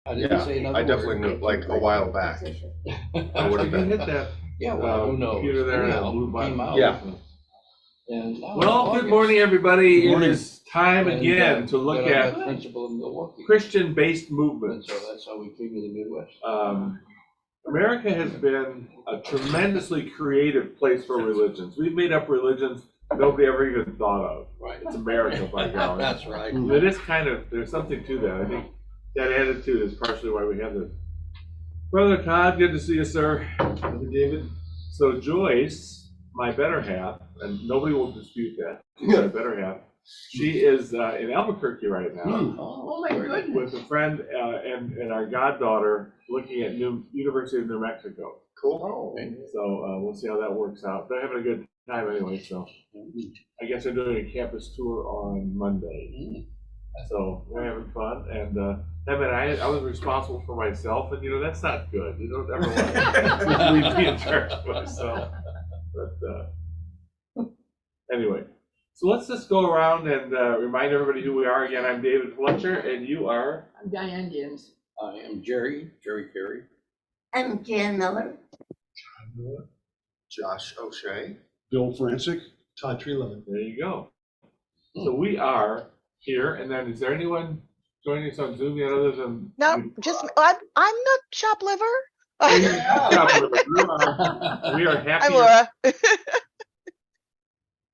I didn't say another I word. definitely knew, like a while back. I would have You hit been. that Yeah, well, who knows? computer there and Anyhow, blue who button. came out. Yeah. And now Well, it's good August. morning, everybody. Good morning. It is time And, again to look then I at met Principal of Milwaukee. Christian-based And movements. so that's how we figure the Midwest. America has been a tremendously creative place for religions. We've made up religions nobody ever even thought of. Right. It's America, by golly. That's right. It is kind of, there's something to that. I think that attitude is partially why we have this. Brother Todd, good to see you, sir. Brother David. So Joyce, my better half, and nobody will dispute that, she's my better half, she is in Albuquerque right now. Oh, my goodness. With a friend and our goddaughter looking at University of New Mexico. Cool. So we'll see how that works out. They're having a good time anyway, so I guess they're doing a campus tour on Monday. So we're having fun, and I was responsible for myself, and that's not good. You don't ever want to leave me in charge of myself. But anyway, so let's just go around and remind everybody who we are. Again, I'm David Fletcher, and you are? I'm Diane Gins. I am Jerry Carey. I'm Jan Miller. Josh O'Shea. Bill Francis. Todd Treelevin. There you go. So we are here, and then is there anyone joining us on Zoom yet other than? No, just I'm not shop liver. We are happy. I'm Laura.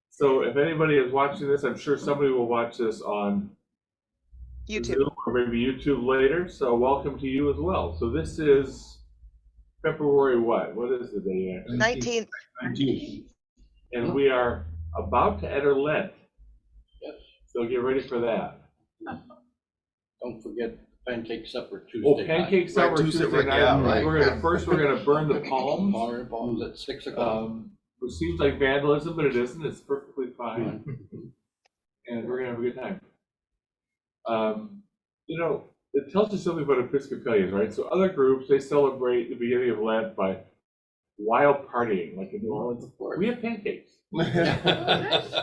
So if anybody is watching this, I'm sure somebody will watch this on YouTube. Zoom or maybe YouTube later. So welcome to you as well. So this is February what? What is the day actually? 19th. 19. And we are about to enter Lent. Yes. So get ready for that. Don't forget pancake supper Tuesday. Oh, pancake supper Right, Tuesday Tuesday, night. yeah, right. We're gonna burn the palms. Honor bombs at 6 o'clock. Which seems like vandalism, but it isn't. It's perfectly fine. And we're gonna have a good time. It tells you something about Episcopalians, right? So other groups, they celebrate the beginning of Lent by wild partying, like in New Orleans. Of course. We have pancakes. That's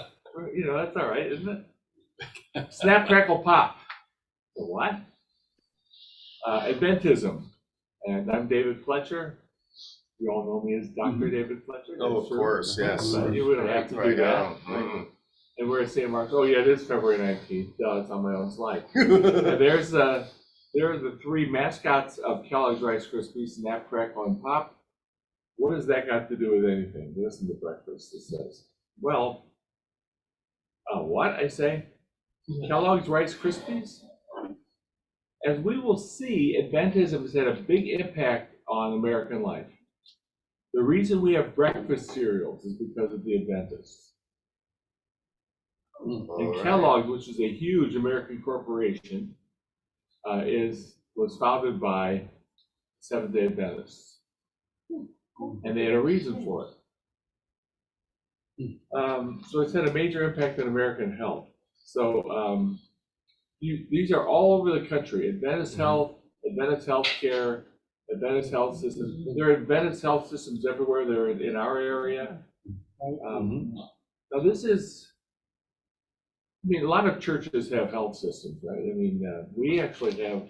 all right, isn't it? Snap, crackle, pop. So what? Adventism. And I'm David Fletcher. You all know me as Dr. David Fletcher. Oh, of course, yes. You wouldn't have to do that. And we're at St. Mark's. Oh, yeah, it is February 19th. It's on my own slide. And there are the three mascots of Kellogg's Rice Krispies, Snap, Crackle, and Pop. What has that got to do with anything? Listen to breakfast, it says. Well, what, I say? Kellogg's Rice Krispies? As we will see, Adventism has had a big impact on American life. The reason we have breakfast cereals is because of the Adventists. And Kellogg's, which is a huge American corporation, was founded by Seventh-day Adventists. And they had a reason for it. So it's had a major impact on American health. So these are all over the country. Adventist Health, Adventist Healthcare, Adventist Health Systems. There are Adventist Health Systems everywhere. They're in our area. Now this is, a lot of churches have health systems, right? We actually have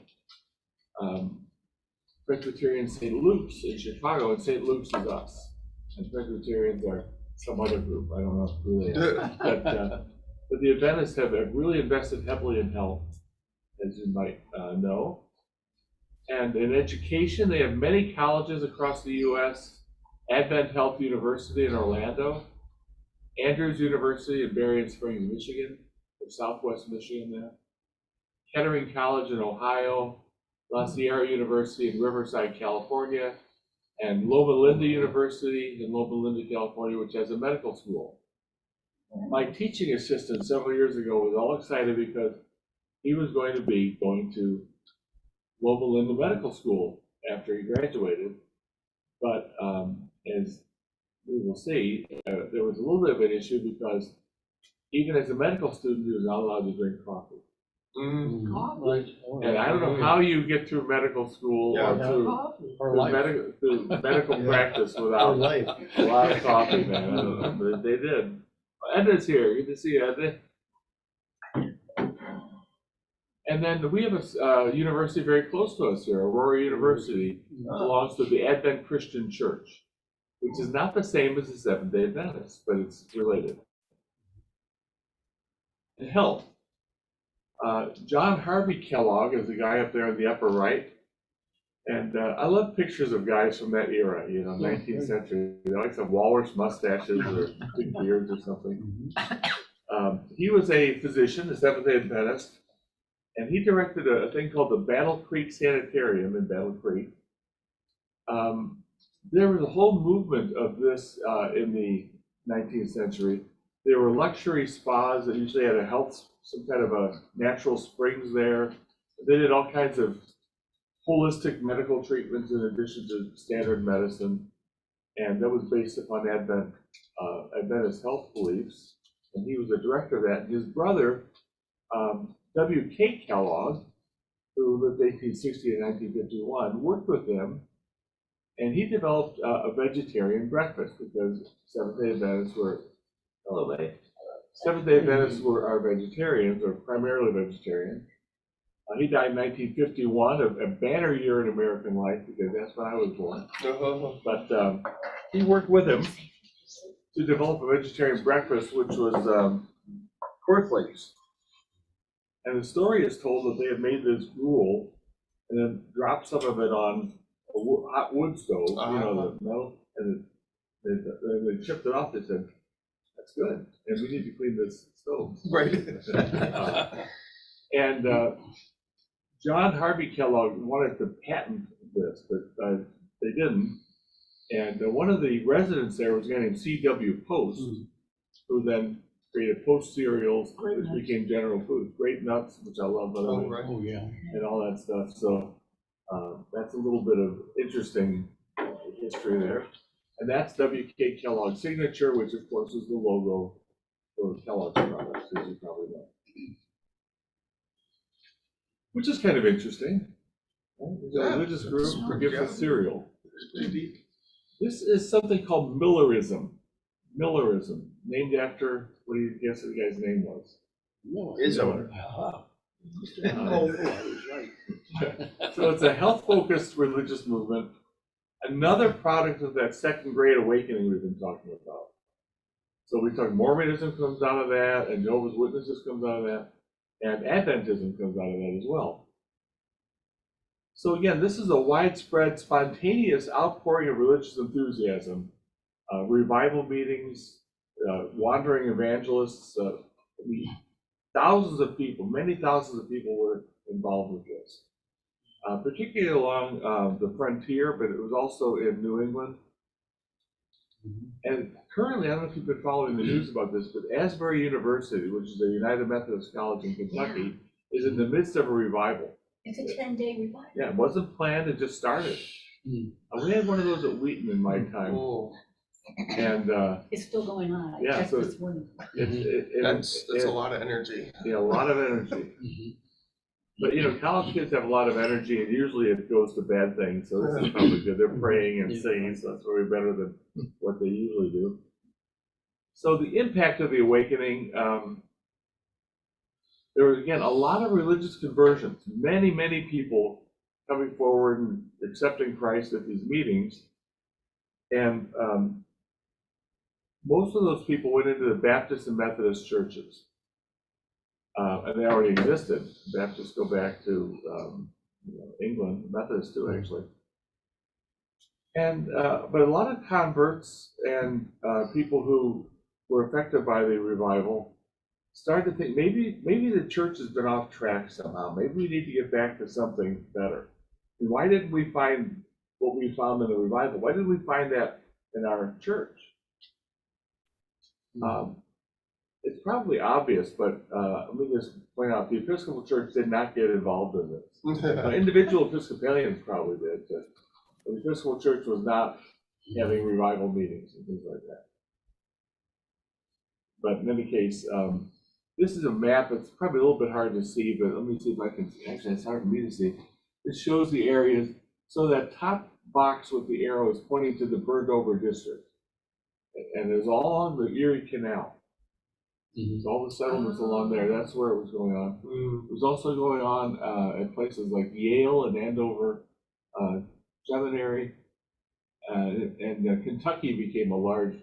Presbyterian St. Luke's in Chicago, and St. Luke's is us. And Presbyterians are some other group. I don't know who they are. But the Adventists have really invested heavily in health, as you might know. And in education, they have many colleges across the U.S. Advent Health University in Orlando, Andrews University in Berrien Springs, Michigan, or Southwest Michigan there, Kettering College in Ohio, La Sierra University in Riverside, California, and Loma Linda University in Loma Linda, California, which has a medical school. My teaching assistant several years ago was all excited because he was going to Loma Linda Medical School after he graduated. But as we will see, there was a little bit of an issue because even as a medical student, he was not allowed to drink coffee. And I don't know how you get through medical school or through medical practice without a lot of coffee, man. I don't know, but they did. Edna's here. Good to see you, Edna. And then we have a university very close to us here, Aurora University, belongs to the Advent Christian Church, which is not the same as the Seventh-day Adventist, but it's related. And health. John Harvey Kellogg is the guy up there in the upper right. And I love pictures of guys from that era, 19th century. They like some walrus mustaches or big beards or something. He was a physician, a Seventh-day Adventist, and he directed a thing called the Battle Creek Sanitarium in Battle Creek. There was a whole movement of this in the 19th century. There were luxury spas that usually had some kind of a natural springs there. They did all kinds of holistic medical treatments in addition to standard medicine. And that was based upon Adventist health beliefs. And he was the director of that. And his brother, W.K. Kellogg, who lived 1860 to 1951, worked with him. And he developed a vegetarian breakfast because Seventh-day Adventists were, Seventh-day Adventists are vegetarians, or primarily vegetarian. He died in 1951, a banner year in American life because that's when I was born. But he worked with him to develop a vegetarian breakfast, which was cornflakes. And the story is told that they had made this gruel and then dropped some of it on a hot wood stove, the metal, and they chipped it off. They said, "That's good, and we need to clean this stove." Right. And John Harvey Kellogg wanted to patent this, but they didn't. And one of the residents there was a guy named C.W. Post, who then created Post cereals, which became General Foods. Great Nuts, which I love, by the way, Oh, yeah. and all that stuff. So that's a little bit of interesting history there. And that's W.K. Kellogg's signature, which of course is the logo for Kellogg's products, as you probably know. Which is kind of interesting. There's a religious group who gives us cereal. This is something called Millerism. Millerism, named after, what do you guess the guy's name was? Ism. Aha. Oh, I was right. So it's a health-focused religious movement. Another product of that second great awakening we've been talking about. So we talk Mormonism comes out of that, and Jehovah's Witnesses comes out of that, and Adventism comes out of that as well. So again, this is a widespread, spontaneous outpouring of religious enthusiasm, revival meetings, wandering evangelists. Thousands of people, many thousands of people were involved with this, particularly along the frontier, but it was also in New England. And currently, I don't know if you've been following the news about this, but Asbury University, which is a United Methodist college in Kentucky, is in the midst of a revival. It's a 10-day revival. Yeah, it wasn't planned, it just started. We had one of those at Wheaton in my time. And It's still going on. I Yeah, checked so this morning. That's a lot of energy. Yeah, a lot of energy. But college kids have a lot of energy, and usually it goes to bad things. So this is probably good. They're praying and singing, so that's probably better than what they usually do. So the impact of the awakening, there was again a lot of religious conversions. Many people coming forward and accepting Christ at these meetings, and most of those people went into the Baptist and Methodist churches. And they already existed. Baptists go back to England, Methodists too, actually. And but a lot of converts and people who were affected by the revival started to think maybe the church has been off track somehow. Maybe we need to get back to something better. And why didn't we find what we found in the revival? Why didn't we find that in our church? It's probably obvious, but let me just point out, the Episcopal Church did not get involved in this. Individual Episcopalians probably did, but the Episcopal Church was not having revival meetings and things like that. But in any case, this is a map. It's probably a little bit hard to see, but let me see if I can, actually it's hard for me to see. It shows the areas, so that top box with the arrow is pointing to the burned over district. And it's all along the Erie Canal. So all the settlements along there, that's where it was going on. It was also going on at places like Yale and Andover Seminary, and Kentucky became a large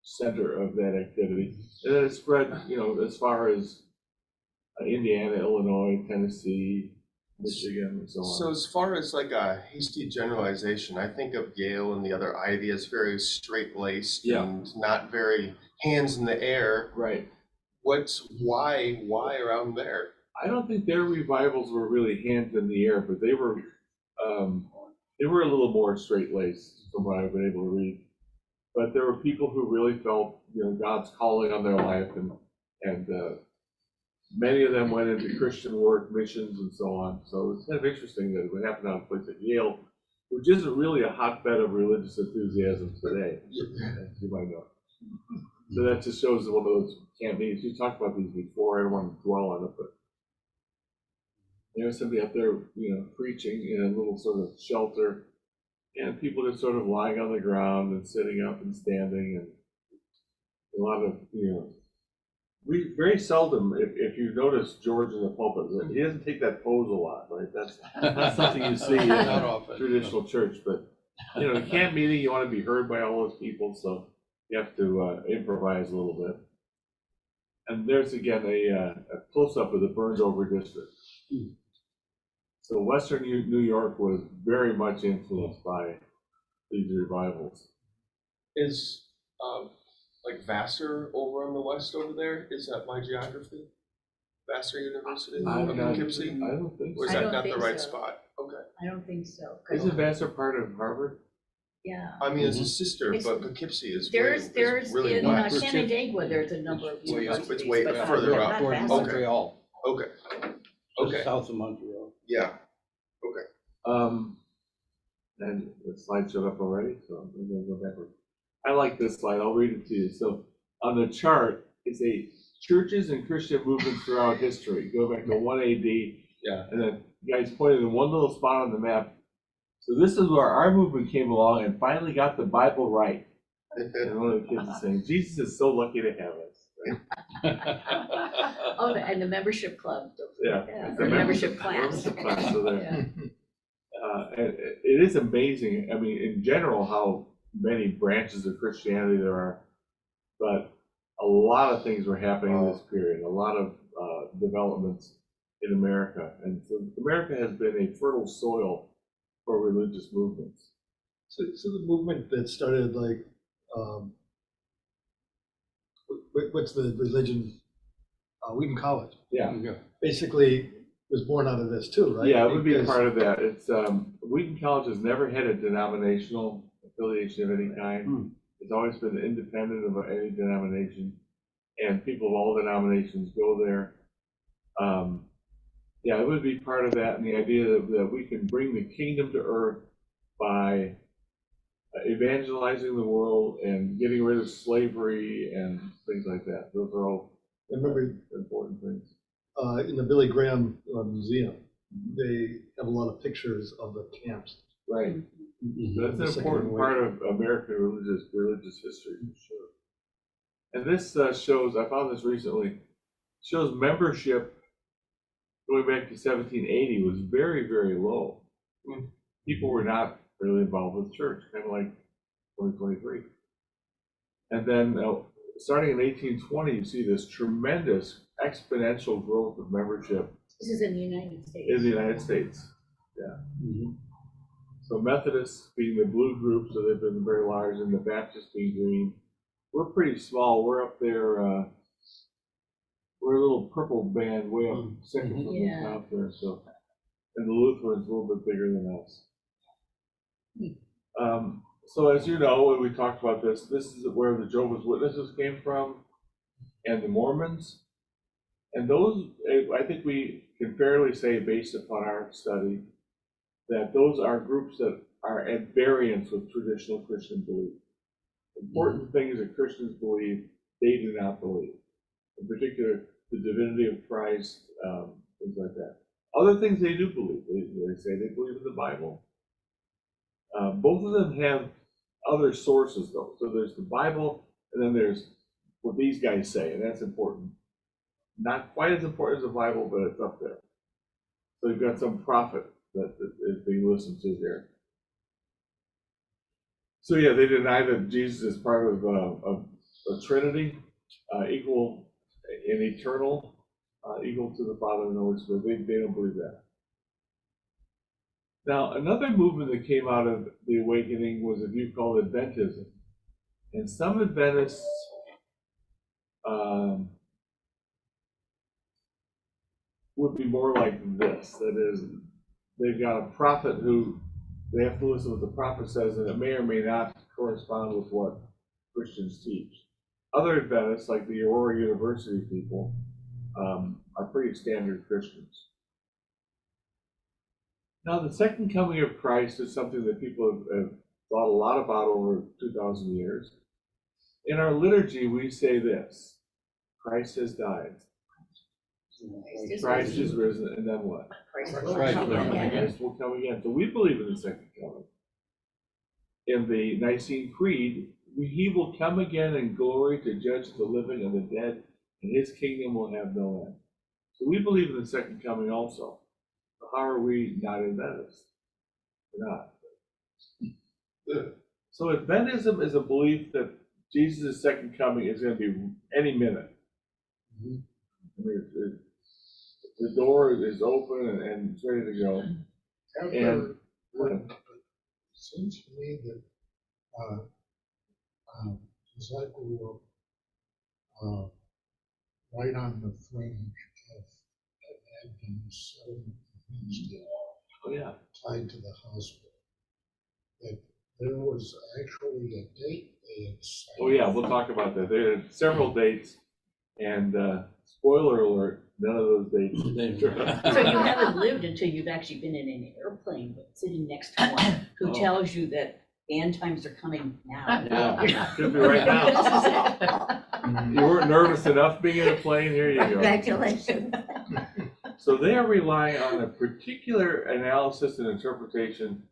center of that activity. And then it spread, as far as Indiana, Illinois, Tennessee, Michigan, and so on. So as far as like a hasty generalization, I think of Yale and the other Ivy as very straight-laced Yeah. and not very hands in the air. Right. Why around there? I don't think their revivals were really hands in the air, but they were a little more straight-laced from what I've been able to read. But there were people who really felt, God's calling on their life, and many of them went into Christian work, missions, and so on. So it's kind of interesting that it would happen out of a place like Yale, which isn't really a hotbed of religious enthusiasm today, as you might know. So that just shows one of those camp meetings. You talked about these before. I don't want to dwell on it, but there's somebody up there, preaching in a little sort of shelter, and people just sort of lying on the ground and sitting up and standing, and a lot of, we very seldom, if you notice George in the pulpit, he doesn't take that pose a lot, right? That's not something you see in Not often. traditional church, but in camp meeting, you want to be heard by all those people, so you have to improvise a little bit. And there's again a close-up of the burned over district. So Western New York was very much influenced by these revivals. Is like Vassar over on the west over there? Is that my geography? Vassar University I'm up in not- Poughkeepsie? I don't think Or is so. I that don't not the think right so. spot? Okay. I don't think so. 'Cause- Isn't Vassar part of Harvard? Yeah. I mean, it's a sister, It's- but Poughkeepsie is There's really in west. Canandaigua, there's a number of It's way up. It's universities. way but further not up. Toward Vassar. Okay. Montreal, Okay. just Okay. south of Montreal. Yeah. And the slide showed up already, so I'm gonna go backward. I like this slide, I'll read it to you. So on the chart, it's a churches and Christian movements throughout history. Go back to 1 AD. Yeah. And then you guys pointed in one little spot on the map. So this is where our movement came along and finally got the Bible right. And one of the kids is saying, Jesus is so lucky to have us. Right? Oh, and the membership club. Yeah. Yeah, It's or a membership class. membership class, so there. Yeah. And it is amazing, I mean, in general, how many branches of Christianity there are. But a lot of things were happening in this period, a lot of developments in America. And so America has been a fertile soil for religious movements. So the movement that started like, what's the religion? Wheaton College, Yeah, basically was born out of this too, right? yeah, it would be a Because- part of that. It's, Wheaton College has never had a denominational affiliation of any kind. It's always been independent of any denomination, and people of all denominations go there. Yeah, it would be part of that, and the idea that we can bring the kingdom to earth by evangelizing the world and getting rid of slavery and things like that. Those are all I remember important things. in the Billy Graham Museum, they have a lot of pictures of the camps. Right. That's The an Second important Wave. part of American religious history, for sure. And this shows, I found this recently, shows membership going back to 1780 was very, very low. People were not really involved with church, kind of like 2023. And then starting in 1820, you see this tremendous exponential growth of membership This is in the United States. in the United States. Mhm. So Methodists being the blue group, so they've been very large, and the Baptists being green. We're pretty small. We're up there. We're a little purple band way up second from the Yeah. top there. So, and the Lutherans a little bit bigger than us. So as you know, when we talked about this, this is where the Jehovah's Witnesses came from, and the Mormons. And those, I think we can fairly say, based upon our study, that those are groups that are at variance with traditional Christian belief. Important things that Christians believe, they do not believe. In particular, the divinity of Christ, things like that. Other things they do believe. They say they believe in the Bible. Both of them have other sources, though. So there's the Bible, and then there's what these guys say, and that's important. Not quite as important as the Bible, but it's up there. So you've got some prophet that is being listened to there. So yeah, they deny that Jesus is part of a Trinity, equal and eternal, equal to the Father and the Holy Spirit. They don't believe that. Now, another movement that came out of the awakening was a view called Adventism. And some Adventists would be more like this. That is, they've got a prophet who they have to listen to what the prophet says, and it may or may not correspond with what Christians teach. Other Adventists, like the Aurora University people, are pretty standard Christians. Now, the second coming of Christ is something that people have thought a lot about over 2,000 years. In our liturgy, we say this: Christ has died, Christ is risen, and then what? Christ Christ will will come come again. Christ will come again. So we believe in the second coming. In the Nicene Creed, he will come again in glory to judge the living and the dead, and his kingdom will have no end. So we believe in the second coming also. How are we not Adventists? We're not. So Adventism is a belief that Jesus' second coming is going to be any minute. I mean, the door is open and it's ready to go. And It seems to me that disciples were right on the fringe of Advent, 7 Wednesday, oh yeah, tied to the hospital. That there was actually a date they had set. oh yeah, we'll talk about that. There are several dates, and spoiler alert, none of those dates. So you haven't lived until you've actually been in an airplane sitting next to one who Oh. tells you that the end times are coming now. Yeah, could be right now. You weren't nervous enough being in a plane, here you go. Congratulations. So they are relying on a particular analysis and interpretation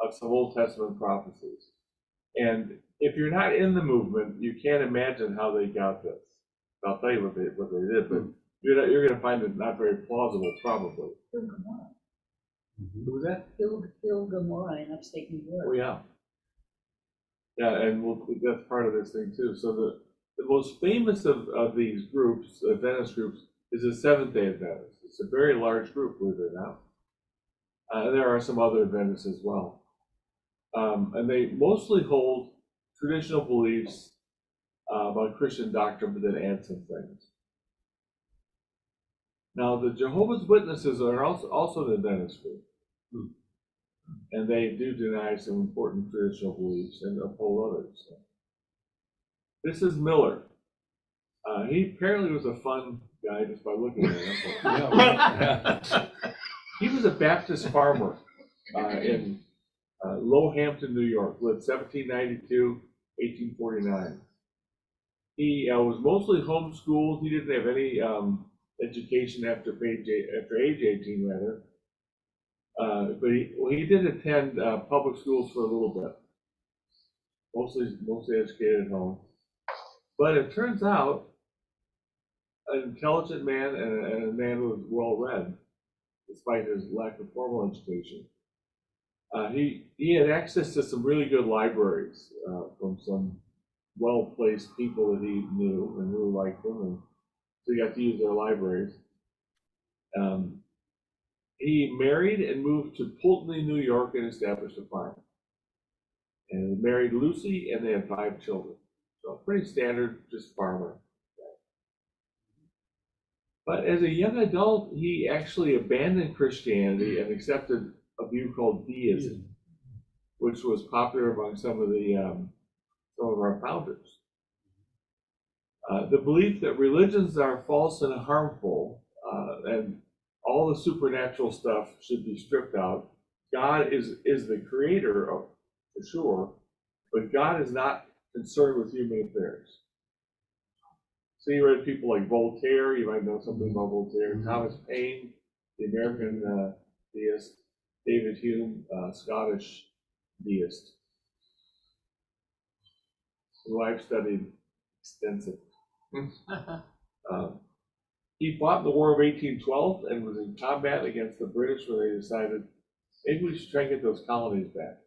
of some Old Testament prophecies. And if you're not in the movement, you can't imagine how they got this. I'll tell you what they did, but you're going to find it not very plausible, probably. Hill Gomorrah. Who was that? Hill Gomorrah in upstate New Oh, York. yeah. Yeah, and that's part of this thing too. So the most famous of these groups, Adventist groups, is the Seventh-day Adventist. It's a very large group, believe it or not. And there are some other Adventists as well. And they mostly hold traditional beliefs about Christian doctrine, but then add some things. Now, the Jehovah's Witnesses are also an Adventist group. And they do deny some important traditional beliefs and uphold others. This is Miller. He apparently was a fun guy just by looking at him. He was a Baptist farmer in Lowhampton, New York, lived 1792, 1849. He was mostly homeschooled. He didn't have any education after age 18, rather. But he did attend public schools for a little bit, mostly educated at home. But it turns out, an intelligent man and a man who was well-read, despite his lack of formal education. He had access to some really good libraries from some well-placed people that he knew and really liked them, and so he got to use their libraries. He married and moved to Pulteney, New York, and established a farm. And married Lucy, and they had 5 children. So pretty standard, just farmer. But as a young adult, he actually abandoned Christianity and accepted a view called deism, which was popular among some of our founders. The belief that religions are false and harmful, and all the supernatural stuff should be stripped out. God is the creator, for sure, but God is not concerned with human affairs. So you read people like Voltaire, you might know something about Voltaire, Thomas Paine, the American deist, David Hume, Scottish deist, who I've studied extensively. He fought in the War of 1812 and was in combat against the British when they decided, maybe we should try and get those colonies back.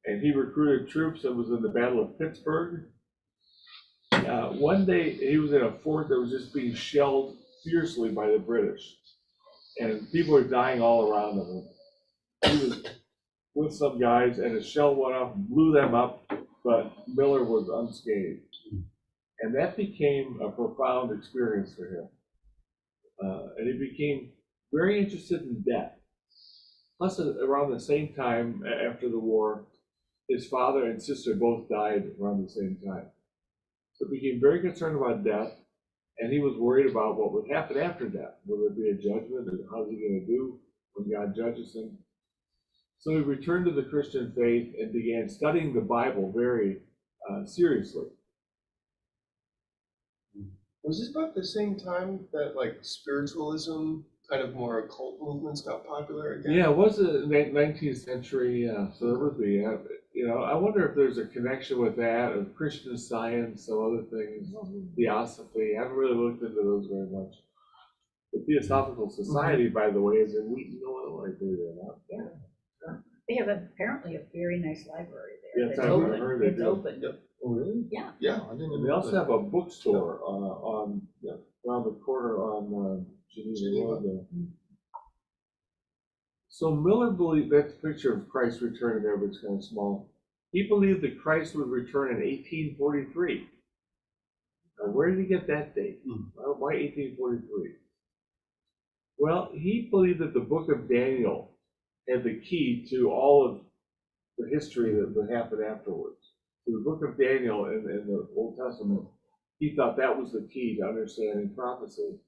And he recruited troops and was in the Battle of Pittsburgh. One day, he was in a fort that was just being shelled fiercely by the British. And people were dying all around him. He was with some guys, and a shell went off and blew them up, but Miller was unscathed. And that became a profound experience for him. And he became very interested in death. Plus, around the same time after the war, his father and sister both died around the same time. So he became very concerned about death, and he was worried about what would happen after death. Will there be a judgment, and how's he going to do when God judges him? So he returned to the Christian faith and began studying the Bible very seriously. Was this about the same time that like spiritualism, kind of more occult movements got popular again? Yeah, it was the 19th century, so there would be, I wonder if there's a connection with that, of Christian Science, some other things, Theosophy. I haven't really looked into those very much. The Theosophical Society, by the way, is in Wheaton, Illinois, believe it or not. Yeah. They have apparently a very nice library there. Yes, It's I've open. heard they It's do. open. Yep. Oh, really? Yeah. Yeah. I didn't And know they also that. have a bookstore around the corner on Geneva Road there. So Miller believed, that picture of Christ returning there was kind of small. He believed that Christ would return in 1843. Now, where did he get that date? Why 1843? Well, he believed that the book of Daniel had the key to all of the history that would happen afterwards. So the book of Daniel in the Old Testament, he thought that was the key to understanding prophecy.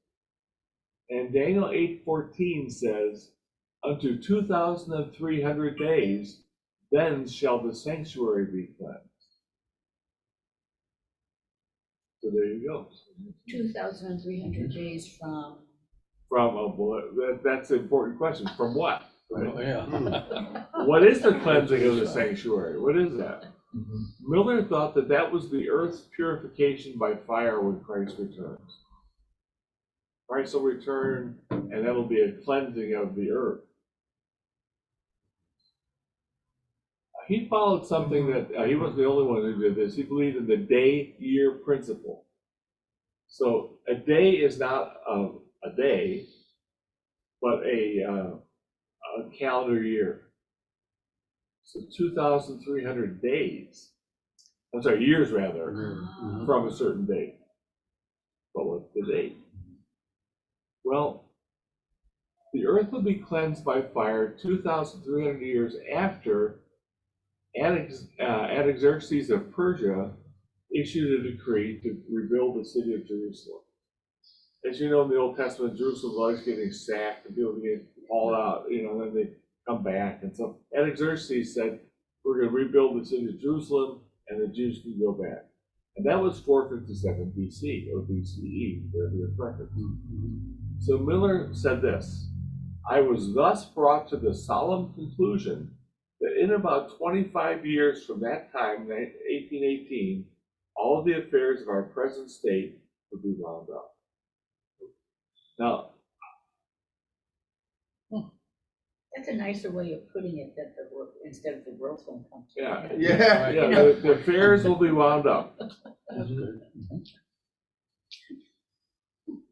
And Daniel 8:14 says, unto 2,300 days, then shall the sanctuary be cleansed. So there you go. 2,300 days from. That's an important question. From what? Right? Oh, yeah. What is the cleansing of the sanctuary? What is that? Miller thought that was the earth's purification by fire when Christ returns. Christ will return, and that'll be a cleansing of the earth. He followed something that he wasn't the only one who did this. He believed in the day-year principle. So a day is not a day, but a calendar year. So 2,300 days. I'm sorry, years rather, from a certain date. But what's the date? Well, the earth will be cleansed by fire 2,300 years after Artaxerxes of Persia issued a decree to rebuild the city of Jerusalem. As you know, in the Old Testament, Jerusalem was always getting sacked and people get hauled out, and then they come back. And so Artaxerxes said, we're going to rebuild the city of Jerusalem and the Jews can go back. And that was 457 BC or BCE, whatever your preference. So Miller said this, I was thus brought to the solemn conclusion that in about 25 years from that time, 1818, all of the affairs of our present state would be wound up. Now, That's a nicer way of putting it, that the work, instead of the world's gonna come to yeah, an end. Yeah. yeah, You know. the affairs will be wound up. That's good.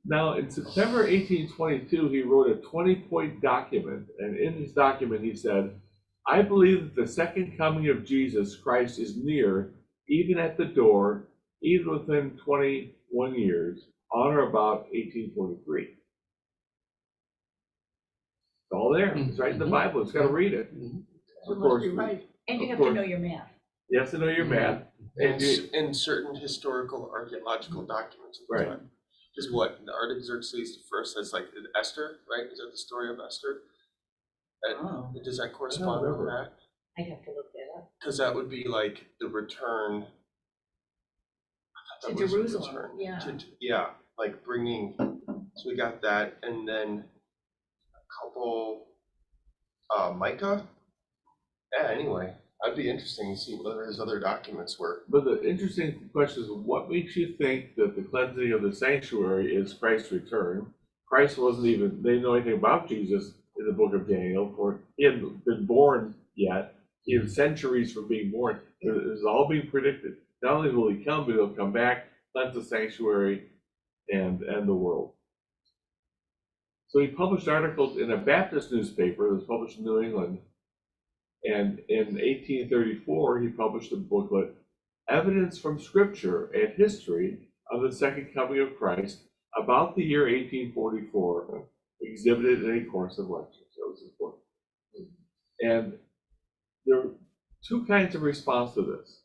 Now, in September 1822, he wrote a 20-point document, and in his document he said, I believe that the second coming of Jesus Christ is near, even at the door, even within 21 years, on or about 1843. It's all there. It's right in the Bible. It's got to read it. Of course, And you Of have to course. know your math. you have to know your math. And you, In certain historical archaeological documents of the Right. time. Is what Artaxerxes first says, like Esther, right? Is that the story of Esther? Oh, Does that correspond with remember. that? I'd have to look that up. Because that would be like the return. I thought To that was the Jerusalem, return. yeah. Yeah, like bringing. So we got that, and then a couple. Micah. Yeah. Anyway, I'd be interesting to see what his other documents were. But the interesting question is, what makes you think that the cleansing of the sanctuary is Christ's return? Christ wasn't even, they didn't know anything about Jesus in the book of Daniel, for he hadn't been born yet. He had centuries from being born. It was all being predicted. Not only will he come, but he'll come back, cleanse the sanctuary, and end the world. So he published articles in a Baptist newspaper that was published in New England. And in 1834, he published a booklet, Evidence from Scripture and History of the Second Coming of Christ, about the year 1844, exhibited in a course of lectures. That was his book. And there were two kinds of response to this.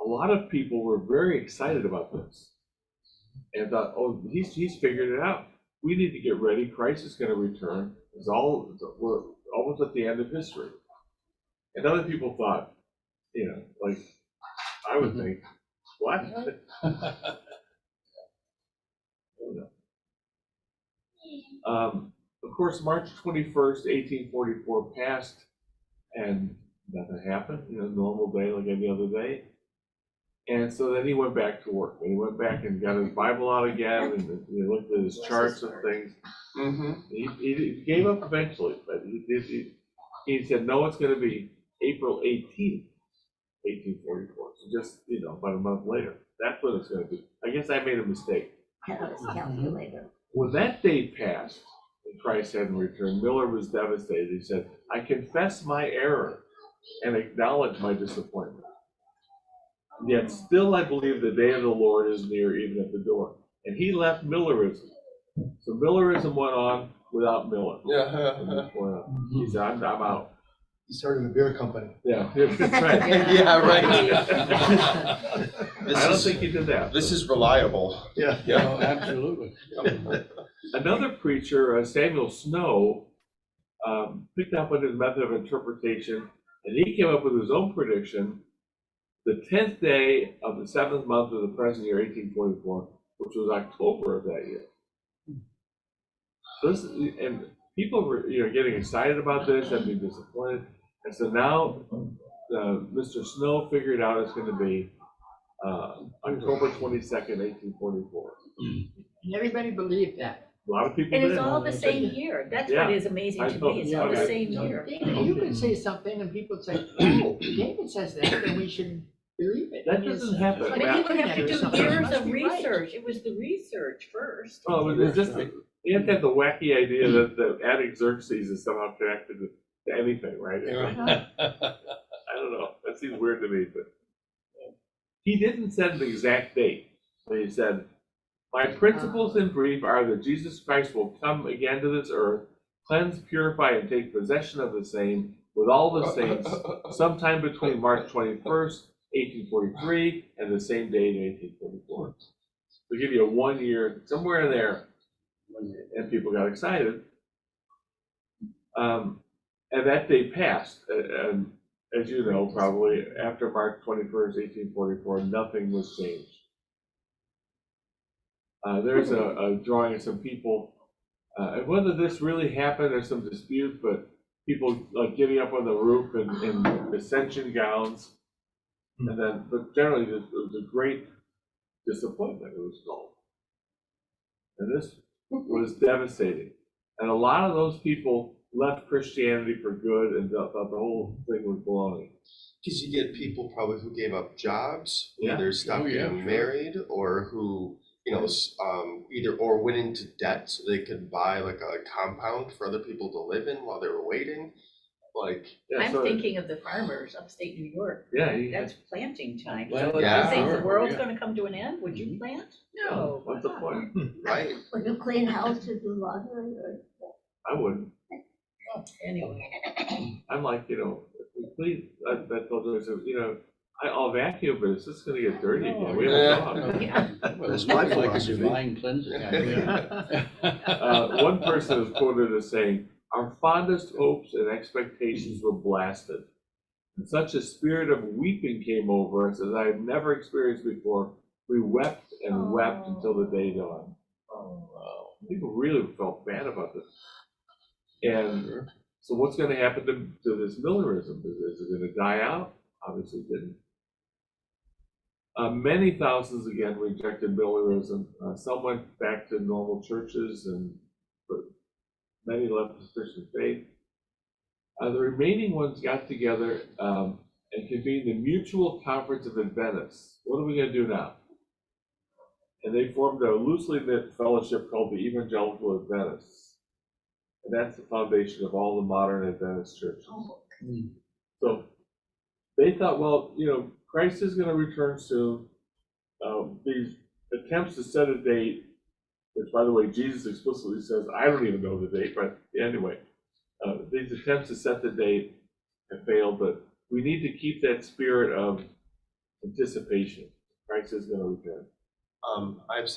A lot of people were very excited about this and thought, oh, he's figured it out. We need to get ready. Christ is going to return. We're almost at the end of history. And other people thought, like I would think, what? Of course, March 21st, 1844 passed, and nothing happened. Normal day like any other day. And so then he went back to work. And he went back and got his Bible out again, and he looked at his charts and things. Mm-hmm. He gave up eventually, but he said, no, it's going to be April 18th, 1844. So just, about a month later. That's when it's going to be. I guess I made a mistake. Calculator. When that date passed, and Christ hadn't returned, Miller was devastated. He said, I confess my error and acknowledge my disappointment. Yet still I believe the day of the Lord is near, even at the door. And he left Millerism. So Millerism went on without Miller. Yeah. He said, I'm out. He started a beer company. Yeah, that's right. Yeah, right. I don't think he did that. This is reliable. Yeah. No, absolutely. Another preacher, Samuel Snow, picked up on his method of interpretation, and he came up with his own prediction. The 10th day of the 7th month of the present year, 1844, which was October of that year. And people were, getting excited about this and being disappointed. And so now, Mr. Snow figured out it's going to be October 22nd, 1844. And everybody believed that. A lot of people And did. it's all the same year. That's Yeah. what is amazing I to thought- me. It's all the okay. same year. You can say something and people say, oh, David says that, then we should believe it. That doesn't happen. But you would have to do Something years must of be right. research. It was the research first. Oh, it's just, you have to have the wacky idea that Artaxerxes is somehow connected to anything, right? I don't know. That seems weird to me, but he didn't set an exact date. But he said, my principles in brief are that Jesus Christ will come again to this earth, cleanse, purify, and take possession of the same with all the saints sometime between March 21st, 1843, and the same date in 1844. To give you a 1 year, somewhere in there, and people got excited. And that day passed, and as you know, probably after March 21st, 1844, nothing was changed. There's a drawing of some people, and whether this really happened, there's some dispute, but people like getting up on the roof in ascension gowns, and then, but generally it was a great disappointment, it was called. And this was devastating. And a lot of those people left Christianity for good and thought the whole thing was baloney. Because you get people probably who gave up jobs, who Yeah. either stopped getting married, or who, either or went into debt so they could buy like a compound for other people to live in while they were waiting. Like, Yeah, I'm so- thinking of the farmers upstate New York. Yeah, That's planting time. Well, So yeah, you think sure, the world's yeah. gonna come to an end? Would you plant? No. what's the point? right? Would you clean houses with water or? I wouldn't. Anyway. I'm like, please, I told her, I said, I'll vacuum, but it's just gonna get dirty again. We have a dog. Yeah. Well, That's it's my like a philosophy. divine cleansing. One person is quoted as saying, our fondest hopes and expectations were blasted. And such a spirit of weeping came over us as I had never experienced before. We wept and wept until the day dawned. People really felt bad about this. And So what's going to happen to this Millerism? Is it going to die out? Obviously it didn't. Many thousands again rejected Millerism. Some went back to normal churches, but many left the Christian faith. The remaining ones got together and convened the Mutual Conference of Adventists. What are we going to do now? And they formed a loosely knit fellowship called the Evangelical Adventists. And that's the foundation of all the modern Adventist churches. So they thought, well, Christ is going to return soon. These attempts to set a date, which, by the way, Jesus explicitly says, I don't even know the date, but anyway, these attempts to set the date have failed, but we need to keep that spirit of anticipation. Christ is going to return. I've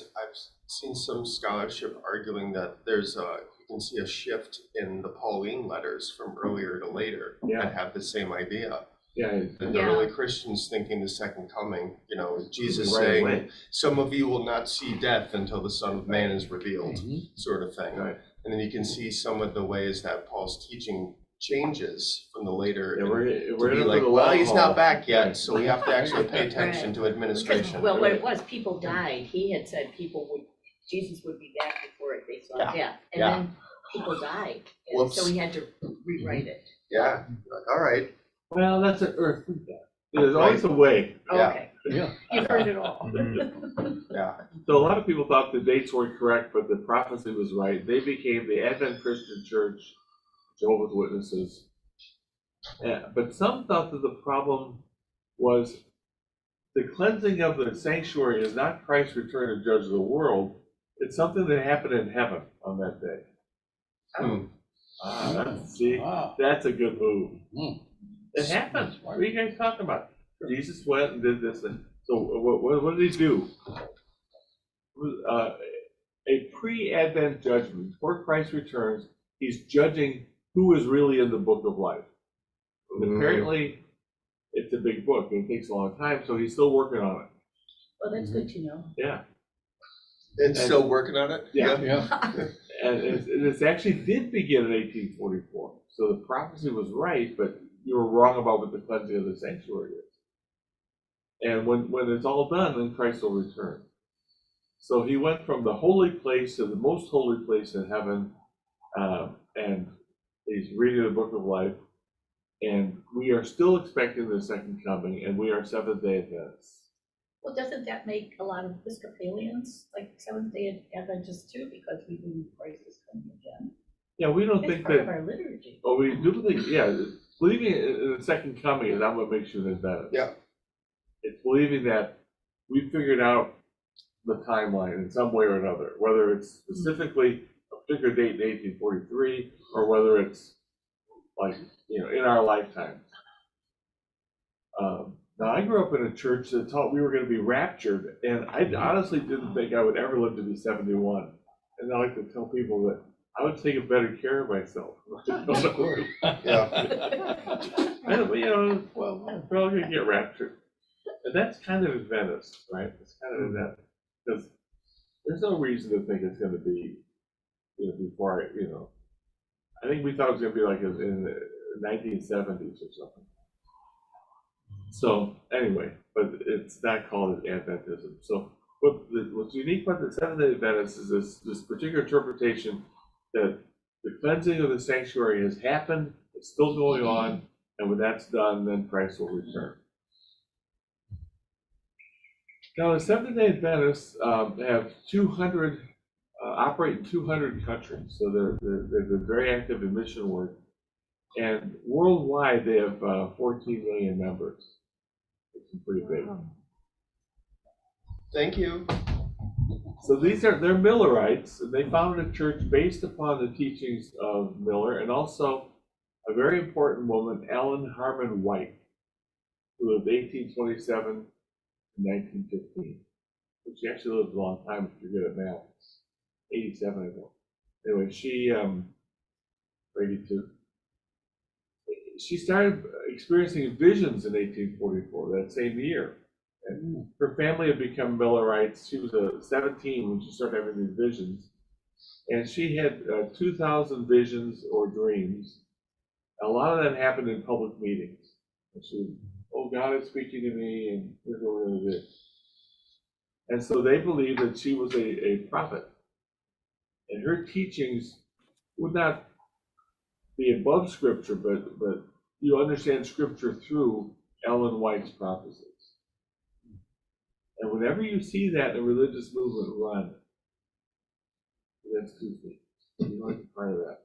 seen some scholarship arguing that you can see a shift in the Pauline letters from earlier to later that have the same idea. Yeah. The early Christians thinking the second coming, Jesus saying, some of you will not see death until the Son of Man is revealed, sort of thing. Right. And then you can see some of the ways that Paul's teaching changes from the later. We're to be like, well, he's not back yet, so we have to actually pay attention to administration. Well, what it was, people died. He had said Jesus would be back before they saw death. And then people died. And so he had to rewrite it. Yeah, all right. Well, that's an earthly death. There's always a way. Okay. Yeah. You've heard it all. Yeah. So a lot of people thought the dates weren't correct, but the prophecy was right. They became the Advent Christian Church, Jehovah's Witnesses. But some thought that the problem was the cleansing of the sanctuary is not Christ's return to judge the world. It's something that happened in heaven on that day. See, that's a good move. It happened. What are you guys talking about? Jesus went and did this. And so what did he do? A pre-Advent judgment. Before Christ returns, he's judging who is really in the book of life. And apparently, it's a big book and it takes a long time, so he's still working on it. Well, that's good to know. Yeah. And still working on it? Yeah. Yeah. And it actually did begin in 1844. So the prophecy was right, but you were wrong about what the cleansing of the sanctuary is. And when it's all done, then Christ will return. So he went from the holy place to the most holy place in heaven, and he's reading the book of life. And we are still expecting the second coming, and we are Seventh-day Adventists. Well, doesn't that make a lot of Episcopalians like Seventh-day Adventists too? Because we believe Christ is coming again. Yeah, we don't It's think part that. of our liturgy. Oh, we do think, believing in the second coming is not what makes you an Adventist. Yeah. It's believing that we figured out the timeline in some way or another, whether it's specifically a particular date in 1843 or whether it's like, in our lifetime. Now, I grew up in a church that taught we were going to be raptured, and I honestly didn't think I would ever live to be 71. And I like to tell people that I would take better care of myself. Yeah. And, well, we're all going to get raptured. And that's kind of Adventist, right? It's kind of that, because there's no reason to think it's going to be, before I think we thought it was going to be like in the 1970s or something. So anyway, but it's not called Adventism. So what's unique about the Seventh-day Adventists is this particular interpretation that the cleansing of the sanctuary has happened, it's still going on, and when that's done, then Christ will return. Now, the Seventh-day Adventists have 200, operate in 200 countries, so they've been very active in mission work. And worldwide, they have 14 million members. It's pretty big. Thank you. So they're Millerites, and they founded a church based upon the teachings of Miller, and also a very important woman, Ellen Harmon White, who lived 1827 to 1915. She actually lived a long time if you're good at math. 87, I think. Anyway, she, 82. She started experiencing visions in 1844, that same year. And her family had become Millerites. She was 17 when she started having these visions. And she had 2,000 visions or dreams. A lot of that happened in public meetings. And she, oh, God is speaking to me, and here's what we're gonna do. And so they believed that she was a prophet. And her teachings would not be above Scripture, but you understand Scripture through Ellen White's prophecies. And whenever you see that in a religious movement, run. That's too big. You want to be part of that.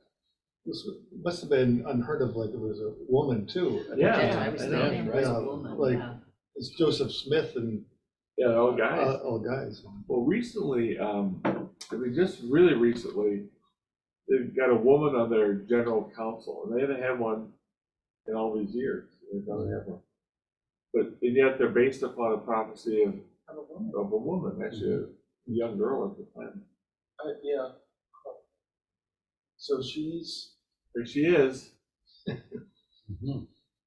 This must have been unheard of, like it was a woman too. Yeah, I was I know. thinking it was a Yeah, woman, like- yeah. It's Joseph Smith and Yeah, all guys. all guys. Well, recently, just really recently, they've got a woman on their general council, and they haven't had one in all these years. They've never had one. And yet they're based upon a prophecy of a woman, actually a young girl at the time. Yeah. So she's. There she is.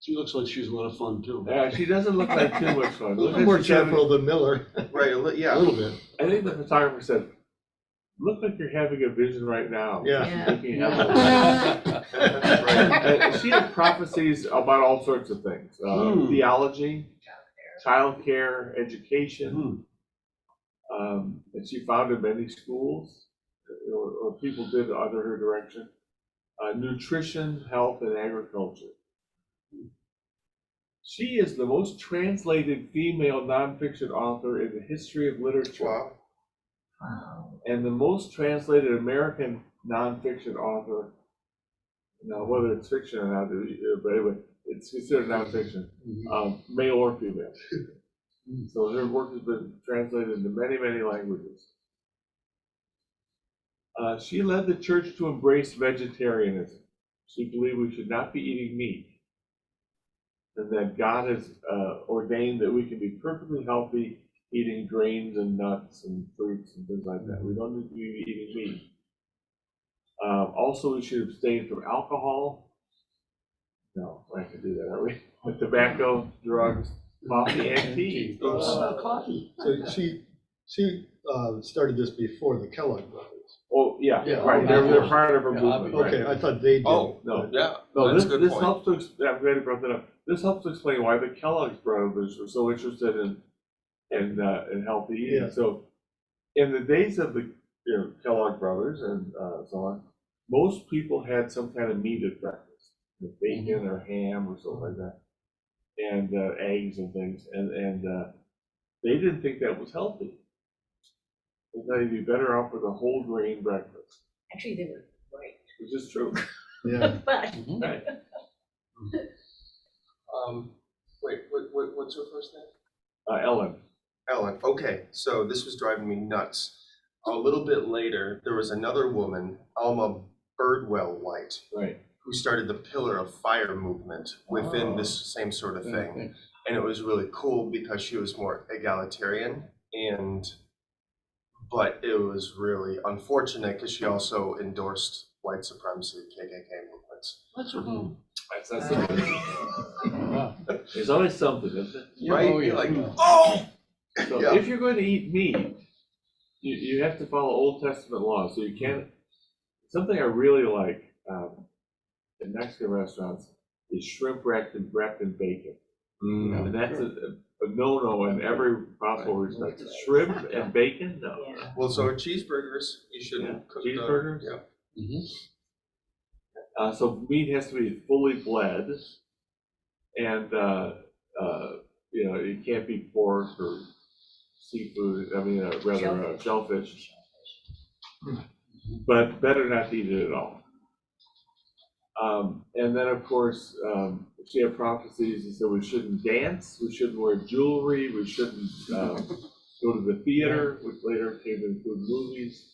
She looks like she's a lot of fun too. Yeah, she doesn't look like too much fun. A Look little like more she's having- cheerful than Miller. Right, A yeah. little bit. I think the photographer said, "Look like you're having a vision right now." Yeah. Yeah. Looking at Right. And she had prophecies about all sorts of things, theology, childcare, education. And she founded many schools, or people did under her direction. Nutrition, health, and agriculture. She is the most translated female nonfiction author in the history of literature. Wow. Wow. And the most translated American nonfiction author. Now, whether it's fiction or not, but anyway, it's considered nonfiction, male or female. So her work has been translated into many, many languages. She led the church to embrace vegetarianism. She believed we should not be eating meat, and that God has ordained that we can be perfectly healthy eating grains and nuts and fruits and things like that. We don't need to be eating meat. Also, we should abstain from alcohol. No, we're not going to do that, are we? But tobacco, drugs, coffee, and tea. Coffee. So she started this before the Kellogg brothers. Oh, yeah, Yeah, right. They're part of her Yeah, movement. Okay, Right. I thought they did. Oh, No, yeah. no. That's This a good this point. helps to. I'm glad you brought that up. This helps to explain why the Kellogg's brothers were so interested in healthy eating. Yeah. So, in the days of the Kellogg brothers and so on, most people had some kind of meat at breakfast, bacon or ham or something like that, and eggs and things, and they didn't think that was healthy. They thought you'd be better off with a whole grain breakfast, Actually, they were right. which is true. Yeah. But Right. What's her first name? Ellen. Ellen. Okay, so this was driving me nuts. A little bit later, there was another woman, Alma Birdwell White, Right. who started the Pillar of Fire movement within this same sort of thing. And it was really cool because she was more egalitarian, but it was really unfortunate because she also endorsed white supremacy, KKK movements. That's something. There's always something, isn't it? Right? Oh, yeah. You're like, oh! So Yeah. if you're going to eat meat, you have to follow Old Testament law. So you can't. Something I really like in Mexican restaurants is shrimp wrapped in bacon, and that's a no-no in every possible respect. Shrimp and bacon, no. yeah. Well, so are cheeseburgers, you shouldn't cook them. Cheeseburgers? Yeah. So meat has to be fully bled, and it can't be pork or seafood. I mean, rather shellfish. But better not to eat it at all. And then, of course, she had prophecies that said we shouldn't dance, we shouldn't wear jewelry, we shouldn't go to the theater, which later came to include movies,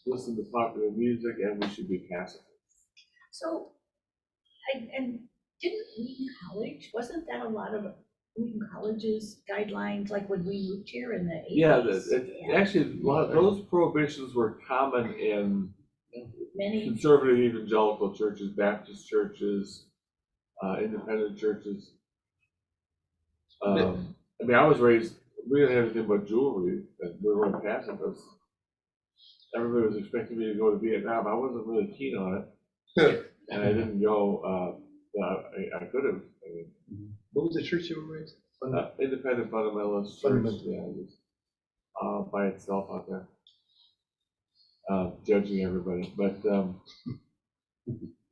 listen to popular music, and we should be pacifists. So, and didn't Wheaton College, wasn't that a lot of Wheaton College's guidelines, like when we moved here in the 80s? Yeah, actually, a lot of those prohibitions were common in Many, conservative evangelical churches, Baptist churches, independent churches. I mean, I was raised, we didn't have anything but jewelry, and we were pacifists. Everybody was expecting me to go to Vietnam. I wasn't really keen on it. and I didn't go, I could have, I mean, What was the church you were raised? independent fundamentalist church, Fundamental. yeah, just, by itself out there. Judging everybody, but,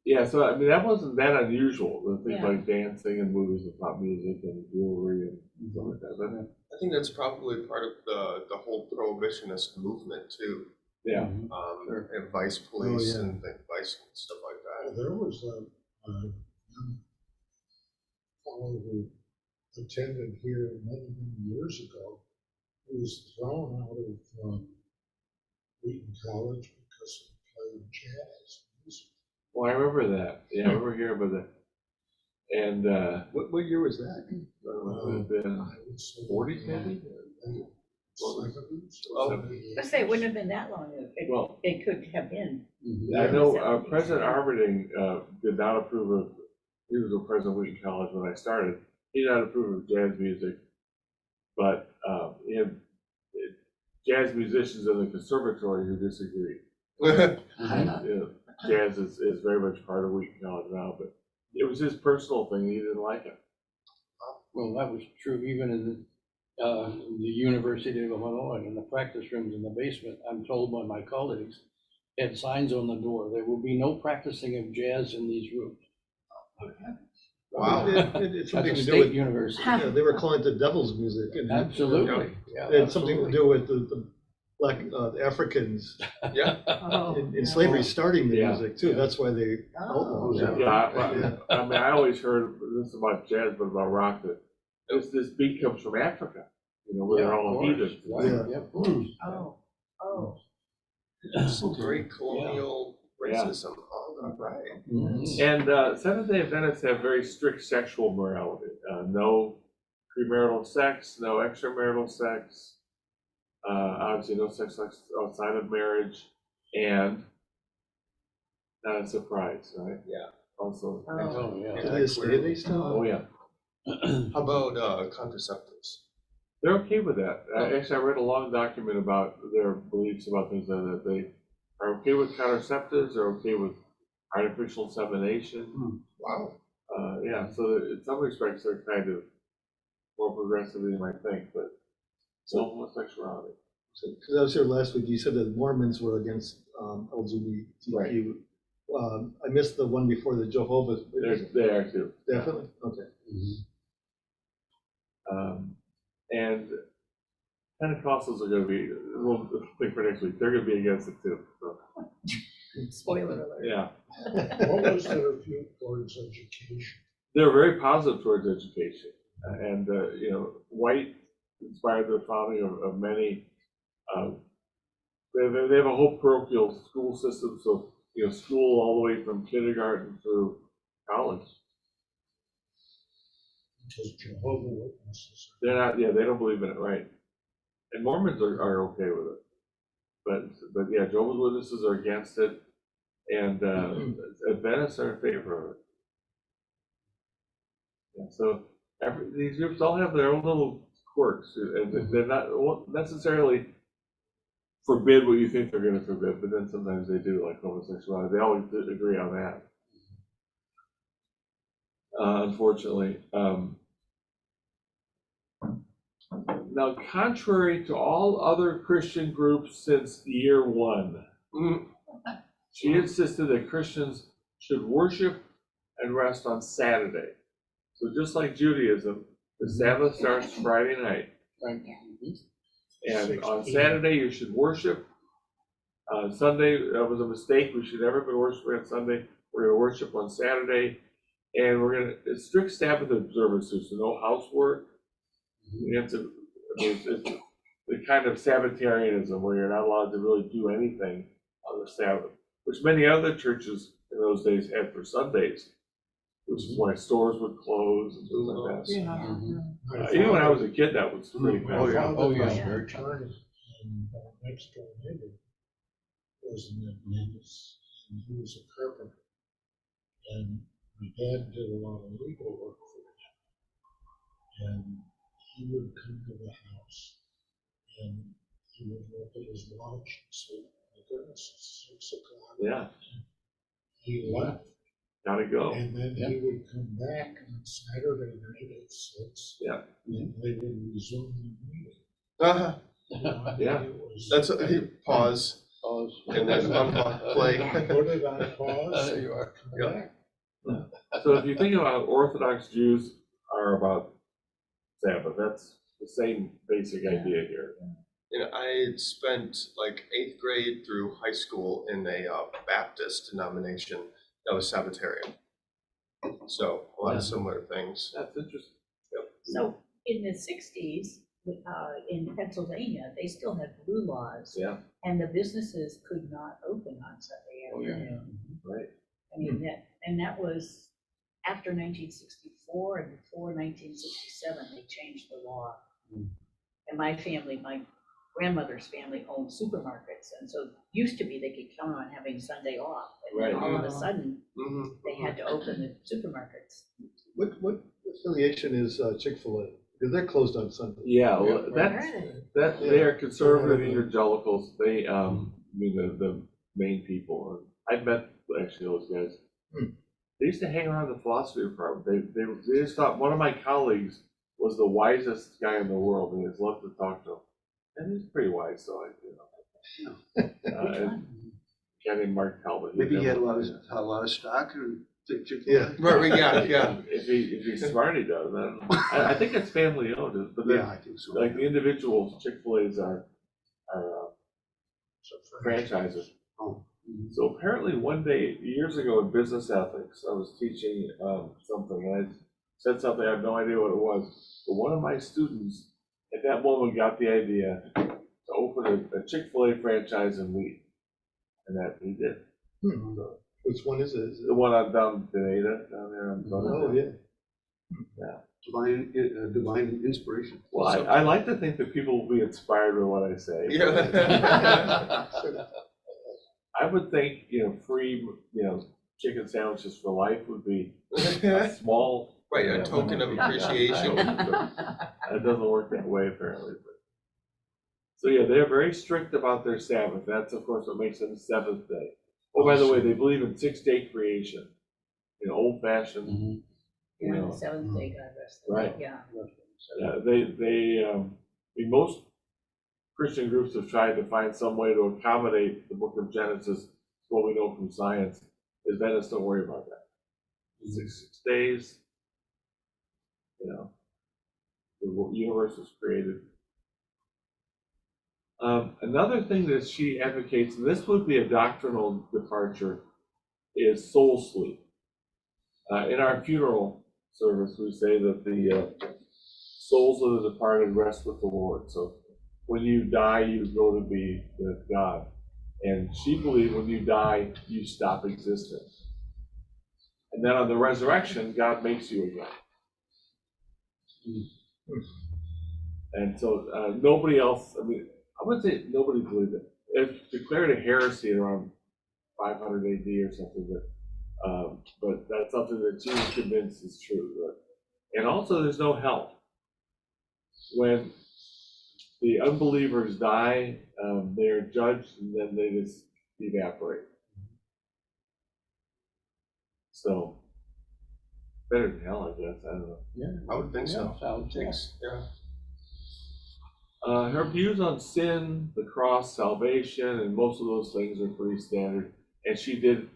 yeah, so I mean, that wasn't that unusual, the things Yeah. like dancing and movies and pop music and jewelry and stuff like that, but, I think that's probably part of the whole prohibitionist movement too. yeah. And vice police yeah. and vice and stuff like that. There was a young fellow who attended here many years ago. He was thrown out of Wheaton College because he played jazz music. Well, I remember that, yeah, I remember hearing about that. And, What year was that? it would have been I would say 40s maybe? 70s. Oh. Let's say it wouldn't have been that long. Well, It could have been. I know Yeah. President Armitage did not approve of, he was a president of Wheaton College when I started. He did not approve of jazz music, but he had jazz musicians in the conservatory who disagreed. Jazz is very much part of Wheaton College now, but it was his personal thing. He didn't like it. Well, that was true even in the University of Illinois, in the practice rooms in the basement. I'm told by my colleagues, had signs on the door, there will be no practicing of jazz in these rooms. Wow. It's That's something a to do state with, university. yeah, they were calling it the devil's music. And Absolutely. it had something to do with the black the Africans Yeah. Oh, in slavery starting the Yeah. music too. That's why they outlawed it. Yeah, I mean, I always heard this about jazz, but about rock, that this beat comes from Africa, where they're all heathens. Yeah. Oh. Some great colonial racism. All right. And Seventh-day Adventists have very strict sexual morality. No premarital sex, no extramarital sex, obviously no sex outside of marriage, and not a surprise, right? Yeah. Also, Oh, yeah. Do they stay they still? oh yeah, How about contraceptives? they're okay with that. Actually, I read a long document about their beliefs about things that they are okay with contraceptives, they're okay with artificial insemination. Wow. Yeah, so in some respects, they're kind of more progressive than you might think, but so homosexuality. Because I was here last week, you said that Mormons were against LGBTQ. Right. I missed the one before, the Jehovah's. They are too. Definitely, okay. And Pentecostals are going to be, we'll think for next week, they're going to be against it too. So, Spoiler alert. yeah, What was their view towards education? they're very positive towards education. And, White inspired the founding of many. They have a whole parochial school system, so, school all the way from kindergarten through college. Because Jehovah Witnesses. They're not, yeah, they don't believe in it, right? And Mormons are okay with it. But yeah, Jehovah's Witnesses are against it, and Adventists are in favor of it. Yeah, so these groups all have their own little quirks, and they're not won't necessarily forbid what you think they're going to forbid, but then sometimes they do, like homosexuality. They always agree on that. Unfortunately. Now, contrary to all other Christian groups since year one, she insisted that Christians should worship and rest on Saturday. So just like Judaism, the Sabbath starts Friday night. Right. And on Saturday, you should worship. Sunday, that was a mistake. We should never be worshiping on Sunday. We're going to worship on Saturday. And we're going to, strict Sabbath observances, so no housework. You have to, it's the kind of Sabbatarianism where you're not allowed to really do anything on the Sabbath, which many other churches in those days had for Sundays, which is why stores would close and things like that. Even when I was a kid, that was pretty bad. Oh, yeah. Very attorney, and our next door neighbor was an Adventist, and he was a carpenter. And my dad did a lot of legal work for him. And he would come to the house, and he would look at his watch and say, my goodness, it's 6 o'clock. Yeah. He left, gotta go. And then he would come back on Saturday night at 6. Yeah. And they would resume the meeting. Uh-huh. You know, I mean, Yeah. it was- That's pause and then unpause, play. Put it on pause. There you are. come Yeah. back. So if you think about Orthodox Jews are about Sabbath, that's the same basic idea here. You know, I had spent like 8th grade through high school in a Baptist denomination that was Sabbatarian. So a lot of similar things. That's interesting. So in the sixties, in Pennsylvania, they still had blue laws. Yeah. And the businesses could not open on Sunday Oh, yeah. afternoon. Right. I mean, that was after 1964 and before 1967, they changed the law. And my family, my grandmother's family owned supermarkets, and so used to be they could count on having Sunday off. And then Right. all of a sudden, Mm-hmm. they had to open the supermarkets. What affiliation is Chick-fil-A? Because they're closed on Sunday. Yeah, well, Where that's, are they? that, they are conservative evangelicals. They, I mean, the main people. I've met actually those guys. They used to hang around the philosophy department. They just thought one of my colleagues was the wisest guy in the world, and they just loved to talk to him. And he's pretty wise, so I, a guy named Mark Talbot. Maybe he had a lot of stock or Chick-fil-A. Yeah. Right, yeah. If he's smart, he does. I think it's family owned, but Yeah, I think so. like the individuals, Chick-fil-A's are franchises. Oh. So apparently one day, years ago in business ethics, I was teaching something, and I said something, I have no idea what it was, but one of my students at that moment got the idea to open a Chick-fil-A franchise in Wheat, and that he did. So, Which one is it? Is the it? one on down Pineda, down there on Oh, yeah. Divine inspiration. Well, I like to think that people will be inspired by what I say. Yeah. I would think, free, chicken sandwiches for life would be a small. Right, a token of appreciation. It doesn't work that way apparently. But. So yeah, they're very strict about their Sabbath. That's of course what makes them the seventh day. Oh, by the way, they believe in 6-day creation, old fashioned. You're on the seventh day, God rest them. Right. Yeah. Yeah, most Christian groups have tried to find some way to accommodate the book of Genesis, what we know from science. Adventists don't worry about that. 6 days, the universe was created. Another thing that she advocates, and this would be a doctrinal departure, is soul sleep. In our funeral service, we say that the souls of the departed rest with the Lord. So when you die, you go to be with God. And she believed when you die, you stop existing. And then on the resurrection, God makes you again. And so nobody else, I wouldn't say nobody believed it. It declared a heresy around 500 AD or something, but that's something that she was convinced is true. And also there's no hell. When the unbelievers die, they are judged and then they just evaporate. So, better than hell, I guess, I don't know. Yeah. I would think so. Sounds, Yeah. Her views on sin, the cross, salvation, and most of those things are pretty standard. And she did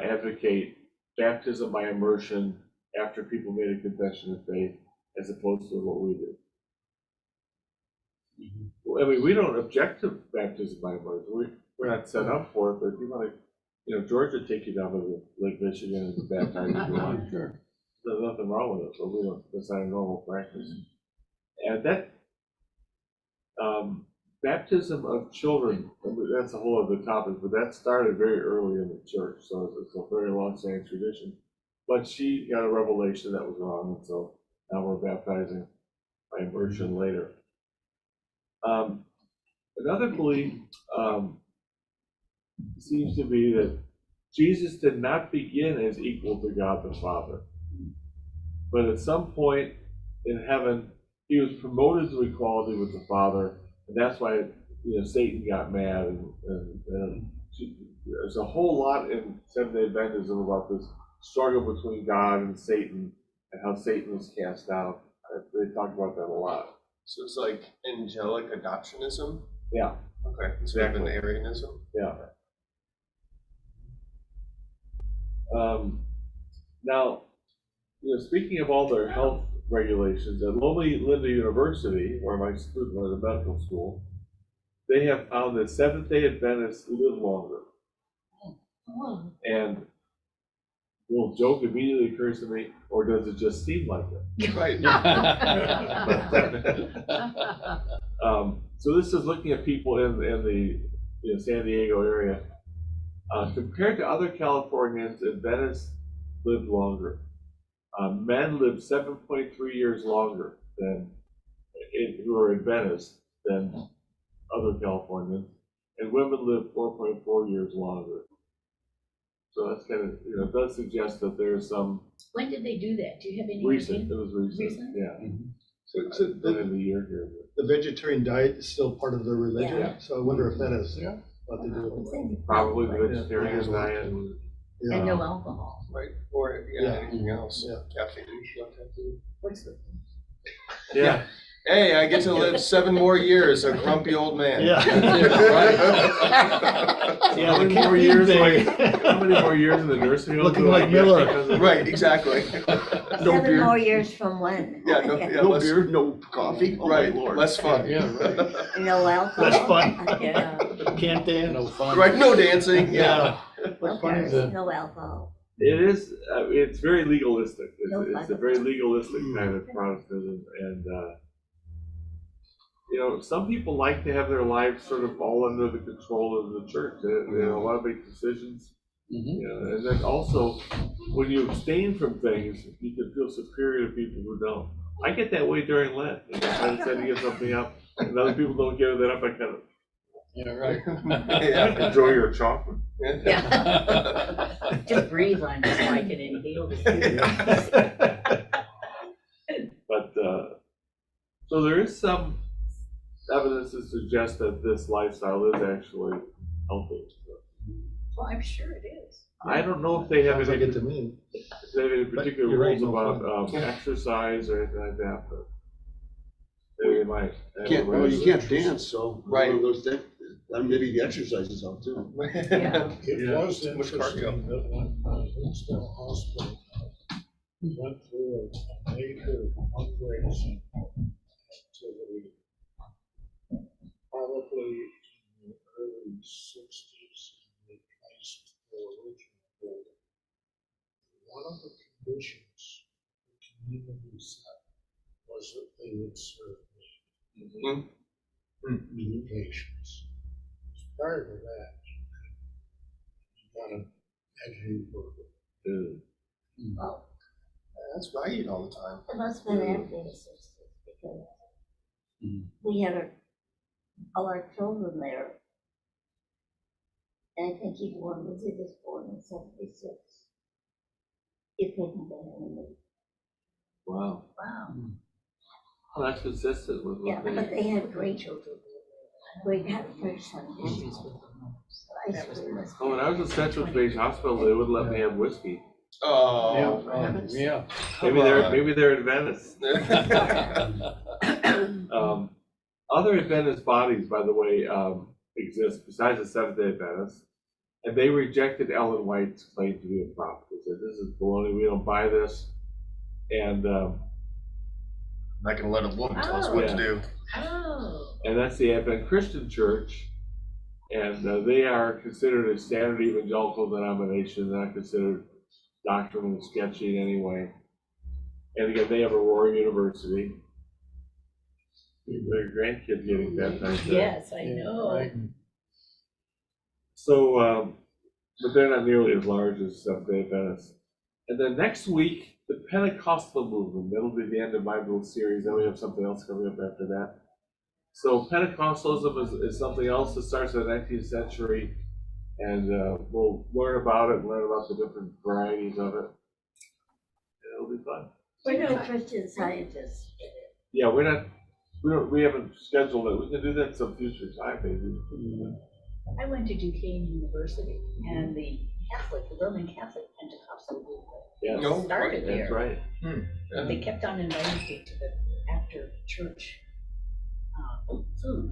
advocate baptism by immersion after people made a confession of faith, as opposed to what we do. I mean, we don't object to baptism by immersion. We're not set up for it, but if you want to, George would take you down to the Lake Michigan and baptize you if you want. Sure. There's nothing wrong with it, but we don't. That's not a normal practice. And that baptism of children, that's a whole other topic, but that started very early in the church, so it's a very long-standing tradition. But she got a revelation that was wrong, and so now we're baptizing by immersion later. Another belief seems to be that Jesus did not begin as equal to God the Father, but at some point in heaven, he was promoted to equality with the Father, and that's why Satan got mad. And there's a whole lot in Seventh-day Adventism about this struggle between God and Satan and how Satan was cast out. They talk about that a lot. So it's like angelic adoptionism? Yeah. Okay, instead of an Exactly. Arianism? Yeah. Now, speaking of all their health regulations, at Loma Linda University, where my student went to medical school, they have found that Seventh-day Adventists live longer. Oh. And a little joke immediately occurs to me, or does it just seem like it? Right. So this is looking at people in the San Diego area. Compared to other Californians, Adventists lived longer. Men lived 7.3 years longer who are Adventists than other Californians, and women lived 4.4 years longer. So that's kind of, it does suggest that there's some When did they do that? Do you have any recent, idea? it was recent, Recent? yeah. So Been in the year here. the vegetarian diet is still part of their religion, Yeah. so I wonder if that is Yeah. what they do with it. Probably the Yeah. vegetarian diet. Yeah. And no alcohol. Right, or Yeah. anything else, Yeah. caffeine. What's the? Yeah. Hey, I get to live 7 more years, a grumpy old man. Yeah. Yeah, How the many more caffeine years? thing. How many more years in the nursing home? Looking do I like get Miller. because of- Right, exactly. Seven more years from when? Yeah, yeah, No less- beer, no coffee, oh my Right, lord. less fun. Yeah, right. No alcohol? That's fun. Yeah. Can't dance. No fun. Right, no dancing, yeah. What's funny is Okay, no alcohol. It is, it's very legalistic. No It's a fun. very legalistic kind of Protestantism. And, some people like to have their lives sort of all under the control of the church. They want to make decisions. Mhm. And then also, when you abstain from things, you can feel superior to people who don't. I get that way during Lent. I decide to give something up, and other people don't give that up. I kind of Yeah, right. Yeah. enjoy your chocolate. Yeah. Just breathe on it, so I can inhale the But, so there is some evidence to suggest that this lifestyle is actually healthy. Well, I'm sure it is. I don't know if they have Sounds like any, it to me. if they have any particular you're right, rules no about exercise or anything like that, but they might. Well, you can't dance, so. Right. one of those things, maybe the exercise is out too. Yeah. It Yeah, was too much cardio. interesting that when Hinsdale Hospital went through a major fundraising activity, probably in the early 60s, and replaced the original building. One of the conditions the community set was that they would serve patients. Prior to that, you got an edgy burger. Oh, That's what I eat all the time. It must have been after the sixties, because we had all our children there. And I think even one was born in 76. It hadn't been any. Wow. wow. Well, that's consistent with Yeah, what but they. they had great children. We had fresh Sundays. Ice cream was. Oh, when I was in Central Space Hospital, they wouldn't let me have whiskey. Oh. Yeah. Maybe they're Adventists. Other Adventist bodies, by the way, exist besides the Seventh-day Adventists, and they rejected Ellen White's claim to be a prophet. They said, "This is baloney. We don't buy this." And Not gonna let a woman tell us what to do. Oh. and that's the Advent Christian Church, and they are considered a standard evangelical denomination. They're not considered doctrinally sketchy in any way. And again, they have Aurora University. Their grandkids getting baptized there. Yes, I know. Right. So, but they're not nearly as large as Seventh-day Adventists. And then next week, the Pentecostal movement. That'll be the end of my little series. Then we have something else coming up after that. So Pentecostalism is something else that starts in the 19th century, and we'll learn about it and learn about the different varieties of it. And it'll be fun. We're no Christian Scientists. Yeah, we haven't scheduled it. We can do that some future time, maybe. I went to Duquesne University, and the Catholic, the Roman Catholic Pentecostal movement. Yes, No, Started that's there. right. But they kept on inviting me to the after church food.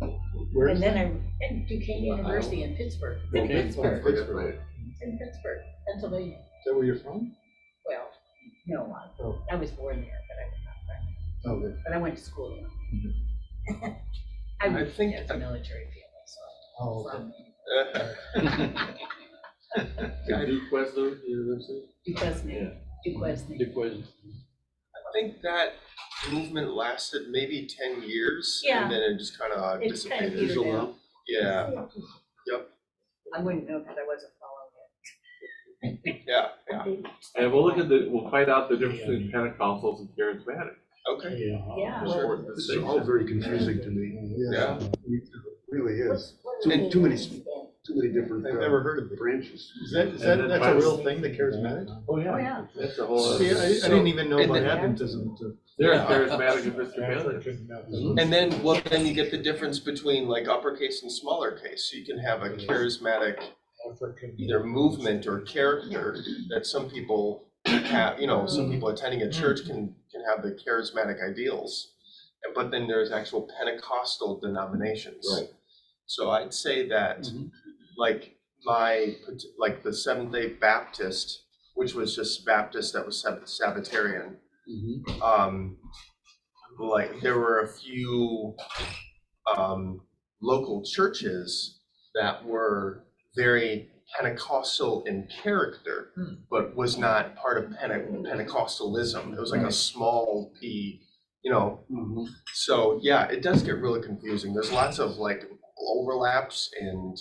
Where's And then I, at Duquesne University in Pittsburgh. Okay, Pittsburgh. Pittsburgh. It's in Pittsburgh, Pennsylvania. Is that where you're from? Well, no, Oh. I was born there, but I was not from. Okay. But I went to school there. I think- It's a military family, so. Oh, okay. At Duquesne University? Duquesne, Duquesne. I think that movement lasted maybe 10 years. Yeah. And then it just kind of It's kind of dissipated. petered Fizzled out. out. Yeah, I wouldn't know because I wasn't following it. yeah, And we'll find out the difference between Pentecostals and Charismatic. okay. Yeah. Sure. This is all very confusing to me. Yeah. It really is. What do you Too many, understand? too many different. I've never heard of it. Branches. Is that, that's a real thing, the charismatic? Oh, Oh, yeah. That's a whole. See, I So- didn't even know and about then- Adventism to. They're Yeah. Charismatic Episcopalian. And then, well, then you get the difference between like uppercase and smaller case. So you can have a charismatic African. either movement or character that some people have, some people attending a church can have the charismatic ideals. But then there's actual Pentecostal denominations. Right. So I'd say that Mhm. like the Seventh-day Baptist, which was just Baptist that was Sabbatarian, like there were a few local churches that were very Pentecostal in character, but was not part of Pentecostalism. It was like a small p, So yeah, it does get really confusing. There's lots of like overlaps and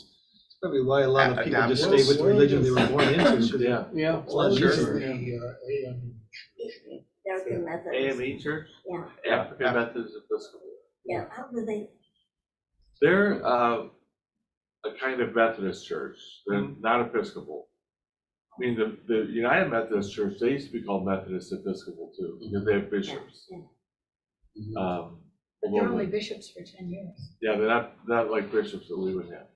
Probably why a lot of people just Adaptive. stay with the religion they were born into. Yeah. Yeah. It's a lot Sure. easier. American Methodist. AME Church? Yeah. African Methodist Episcopal. Yeah, how do they, They're a kind of Methodist church. They're not Episcopal. I mean, the United Methodist Church, they used to be called Methodist Episcopal too, because they have bishops. But they're only bishops for 10 years. Yeah, they're not like bishops that we would have.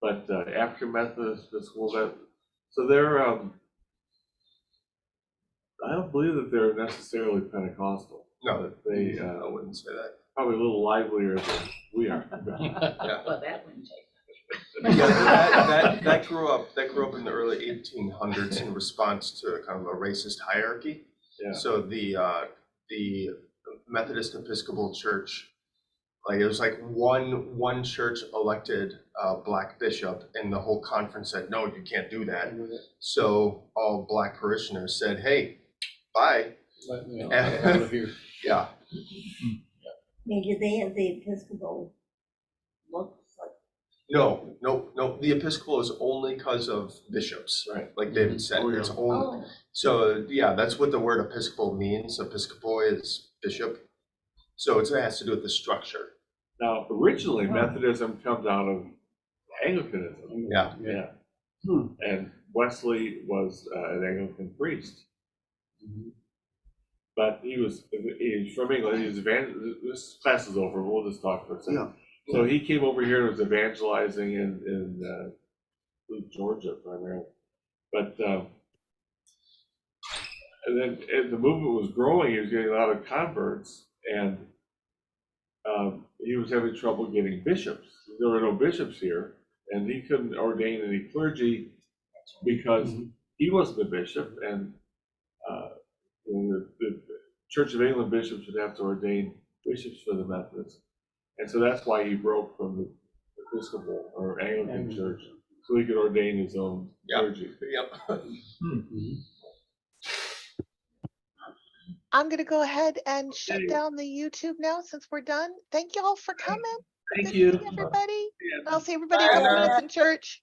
But African Methodist Episcopal, so they're, I don't believe that they're necessarily Pentecostal. no, But they I wouldn't say that. probably a little livelier than we are. Well, that wouldn't take. Yeah, that grew up in the early 1800s in response to kind of a racist hierarchy. Yeah. So the Methodist Episcopal Church, like it was like one church elected a black bishop, and the whole conference said, no, you can't do that. So all black parishioners said, hey, bye. Out of here. Yeah. I mean, do they have the Episcopal looks like? No. The Episcopal is only because of bishops, Right. like David said. Oh, yeah. It's only. Oh, So yeah, that's what the word Episcopal means. Episcopoi is bishop. So it has to do with the structure. Now, originally Methodism comes out of Anglicanism. Yeah. Yeah. Hmm. And Wesley was an Anglican priest. But he's from England. This class is over. We'll just talk for a second. Yeah. So he came over here and was evangelizing in Georgia primarily. But and then the movement was growing. He was getting a lot of converts, and he was having trouble getting bishops. There were no bishops here, and he couldn't ordain any clergy because he wasn't a bishop, and the Church of England bishops would have to ordain bishops for the Methodists. And so that's why he broke from the Episcopal or Anglican Church, so he could ordain his own clergy. Yep. I'm gonna go ahead and shut Okay. down the YouTube now since we're done. Thank you all for coming. Thank Good you. to see everybody. Yeah. I'll see everybody Bye, in a couple Anna. minutes in church.